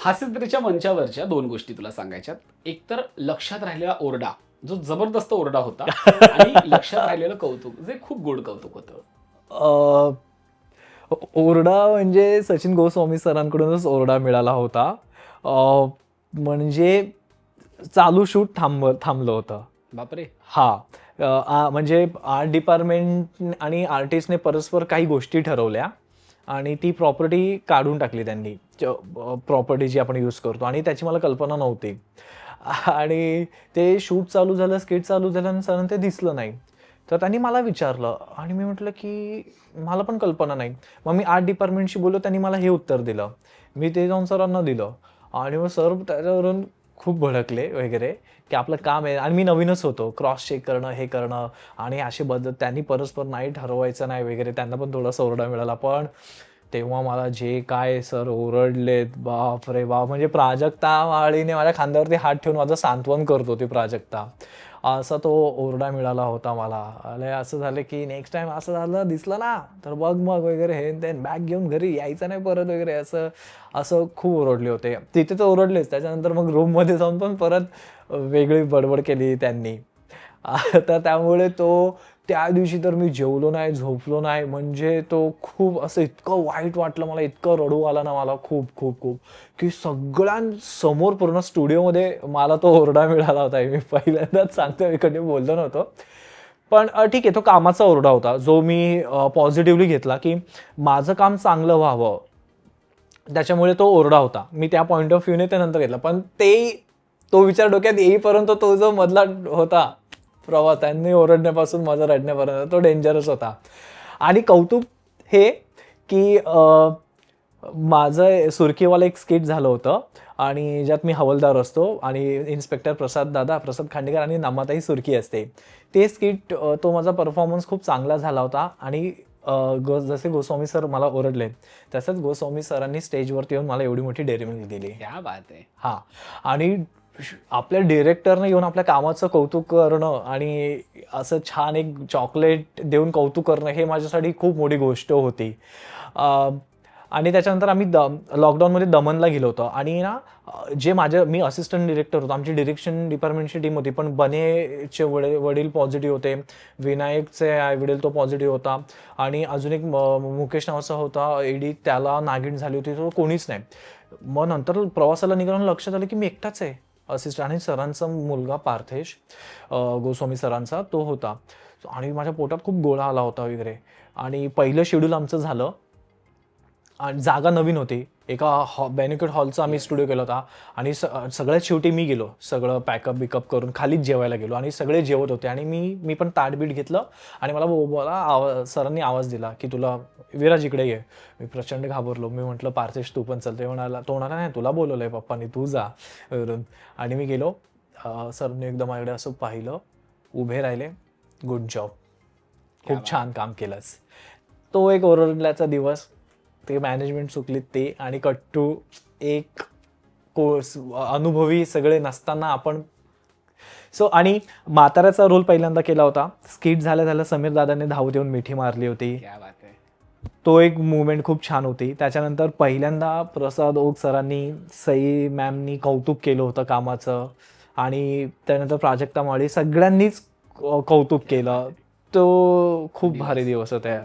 हास्यजत्रेच्या मंचावरच्या 2 गोष्टी तुला सांगायच्यात. एक तर लक्षात राहिलेला ओरडा, जो जबरदस्त ओरडा होता आणि लक्षात राहिलेलं कौतुक, जे खूप गोड कौतुक होतं. अ, ओरडा म्हणजे सचिन गोस्वामी सरांकडूनच ओरडा मिळाला होता. अ, म्हणजे चालू शूट थांबलं होतं. बापरे! हां. म्हणजे आर्ट डिपार्टमेंट आणि आर्टिस्टने परस्पर काही गोष्टी ठरवल्या आणि ती प्रॉपर्टी काढून टाकली त्यांनी. प्रॉपर्टी जी आपण यूज करतो आणि त्याची मला कल्पना नव्हती. आणि ते शूट चालू झालं, स्किट चालू झालं आणि सडन ते दिसलं नाही. तर त्यांनी मला विचारलं आणि मी म्हटलं, की मला पण कल्पना नाही. मग मी आर्ट डिपार्टमेंटशी बोललो, त्यांनी मला हे उत्तर दिलं. मी ते जाऊन सरांना दिलं आणि मग सर त्याच्यावरून खूप भडकले वगैरे, की आपलं काम आहे आणि मी नवीनच होतो. क्रॉस चेक करणं, हे करणं आणि असे त्यांनी परस्पर नाही ठरवायचं नाही वगैरे. त्यांना पण थोडासा ओरडा मिळाला. पण तेव्हा मला जे काय सर ओरडलेत, बाप रे बाप! म्हणजे प्राजक्ता माळीने माझ्या खांद्यावरती हात ठेवून माझं सांत्वन करत होती प्राजक्ता. असा तो ओरडा मिळाला होता मला. आणि असं झालं की नेक्स्ट टाइम असं झालं दिसलं ना, तर बघ मग वगैरे हे ते बॅग घेऊन घरी यायचं नाही परत वगैरे असं असं खूप ओरडले होते. तिथे तर ओरडलेच. त्याच्यानंतर मग रूममध्ये जाऊन पण परत वेगळी बडबड केली त्यांनी. तर त्यामुळे त्या दिवशी तर मी जेवलो नाही, झोपलो नाही. म्हणजे तो खूप असं इतकं वाईट वाटलं मला, इतकं रडू आलं ना मला खूप, खूप, खूप, की सगळ्यांसमोर पूर्ण स्टुडिओमध्ये मला तो ओरडा मिळाला होता. मी पहिल्यांदाच सांगतोय, मी कधी बोललो नव्हतो. पण ठीक आहे, तो कामाचा ओरडा होता, जो मी पॉझिटिव्हली घेतला, की माझं काम चांगलं व्हावं. त्याच्यामुळे तो ओरडा होता. मी त्या पॉइंट ऑफ व्ह्यूने ते नंतर घेतला. पण तो विचार डोक्यात येईपर्यंत तो जो मधला होता प्रवास, त्यांनी ओरडण्यापासून माझं रडण्यापर्यंत, तो डेंजरस होता. आणि कौतुक हे की माझं सुरकीवाला एक स्किट झालं होतं आणि ज्यात मी हवालदार असतो आणि इन्स्पेक्टर प्रसाद खांडेकर आणि नमाताई सुरकी असते. ते स्किट, तो माझा परफॉर्मन्स खूप चांगला झाला होता आणि जसे गोस्वामी सर मला ओरडले, तसंच गोस्वामी सरांनी स्टेजवरती येऊन मला एवढी मोठी डेअरी मिल्क दिली. क्या बात है! हां. आणि आपल्या डिरेक्टरने येऊन आपल्या कामाचं कौतुक करणं आणि असं छान एक चॉकलेट देऊन कौतुक करणं, हे माझ्यासाठी खूप मोठी गोष्ट होती. आणि त्याच्यानंतर आम्ही लॉकडाऊनमध्ये दमनला गेलो होतो आणि ना, जे मी असिस्टंट डिरेक्टर होतो. आमची डिरेक्शन डिपार्टमेंटची टीम होती, पण बनेचे वडील पॉझिटिव्ह होते, विनायकचे आईवडील तो पॉझिटिव्ह होता आणि अजून एक मुकेश नावाचा होता एडी, त्याला नागिण झाली होती, तो कोणीच नाही. मग नंतर प्रवासाला निघाल्यानं लक्षात आलं की मी एकटाच आहे असिस्टंट आणि सरांचा मुलगा पार्थेश गोस्वामी सरांचा तो होता आणि माझ्या पोटात खूप गोळा आला होता वगैरे. आणि पहिलं शेड्यूल आमचं झालं आणि जागा नवीन होती. एका बेनिक्वेट हॉलचा आम्ही स्टुडिओ केला होता आणि सगळ्यात शेवटी मी गेलो. सगळं पॅकअप करून खालीच जेवायला गेलो आणि सगळे जेवत होते आणि मी पण ताटबीट घेतलं आणि मला सरांनी आवाज दिला की तुला विराज इकडे ये. मी प्रचंड घाबरलो. मी म्हटलं पार्थेश तू पण चल. तो म्हणाला नाही, तुला बोलवलंय पप्पांनी, तू जा वरून. आणि मी गेलो. सरने एकदा माझ्याकडे असं पाहिलं, उभे राहिले, गुड जॉब, खूप छान काम केलंस. तो एक ओरडल्याचा दिवस, ते मॅनेजमेंट चुकली ते आणि कट्टू एक कोर्स अनुभवी सगळे नसताना आपण. आणि म्हाताऱ्याचा रोल पहिल्यांदा केला होता. स्किट झाल्या समीर दादांनी धावत येऊन मिठी मारली होती. क्या बात है! तो एक मुवमेंट खूप छान होती. त्याच्यानंतर पहिल्यांदा प्रसाद ओक सरांनी, सई मॅमनी कौतुक केलं होतं कामाचं आणि त्यानंतर प्राजक्ता माळी, सगळ्यांनीच कौतुक केलं. तो खूप भारी दिवस होता.